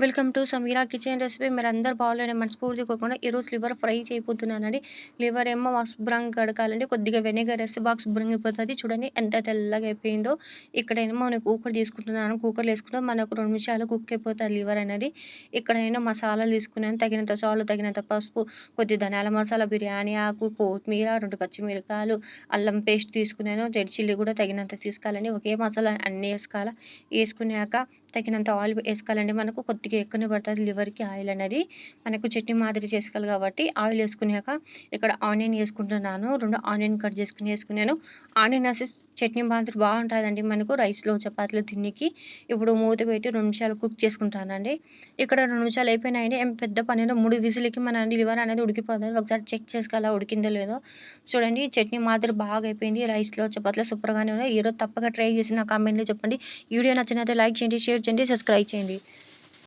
Welcome to Sameera kitchen recipe. మీరందరూ బాగోవాలని మనస్ఫూర్తిగా కోరుకుంటున్నా. ఈరోజు లివర్ ఫ్రై చేయబోతున్నానండి. లివర్ ఏమో శుభ్రంగా కడగాలండి. కొద్దిగా వెనిగర్ వేస్తే బాగా శుభ్రంగా అయిపోతుంది. చూడండి ఎంత తెల్లగా అయిపోయిందో. ఇక్కడేమో నేను కుక్కర్ తీసుకుంటున్నాను. కుక్కర్లో వేసుకుంటే మనకు 2 నిమిషాలు కుక్ అయిపోతుంది లివర్ అనేది. ఇక్కడైనా మసాలాలు తీసుకున్నాను. తగినంత సాల్ట్, తగినంత పసుపు, కొద్ది ధనియాల మసాలా, బిర్యానీ ఆకు, కొత్తిమీర, 2 పచ్చిమిరపకాయలు, అల్లం పేస్ట్ తీసుకున్నాను. రెడ్ చిల్లీ కూడా తగినంత తీసుకోవాలండి. ఒకే మసాలా అన్నీ వేసుకోవాలి. వేసుకున్నాక తగినంత ఆయిల్ వేసుకోవాలండి. మనకు కొద్దిగా ఎక్కువనే పడుతుంది లివర్కి ఆయిల్ అనేది. మనకు చట్నీ మాదిరి చేసుకోవాలి కాబట్టి ఆయిల్ వేసుకున్నాక ఇక్కడ ఆనియన్ వేసుకుంటున్నాను. 2 ఆనియన్ కట్ చేసుకుని వేసుకున్నాను. ఆనియన్ వేసి చట్నీ మాదిరి బాగుంటుందండి మనకు రైస్లో చపాతీలో తిన్నికి. ఇప్పుడు మూత పెట్టి 2 నిమిషాలు కుక్ చేసుకుంటానండి. ఇక్కడ 2 నిమిషాలు అయిపోయినాయండి. ఏం పెద్ద పనిలో 3 విజిల్కి మన లివర్ అనేది ఉడికిపోతుంది. ఒకసారి చెక్ చేసుకోవాలా ఉడికిందో లేదో. చూడండి చట్నీ మాదిరి బాగా అయిపోయింది. రైస్లో చపాతీలో సూపర్గానే ఉన్నాయి. ఈరోజు తప్పక ట్రై చేసి నా కామెంట్లో చెప్పండి. వీడియో నచ్చినైతే లైక్ చేయండి, షేర్ చేయండి, సబ్స్క్రైబ్ చేయండి.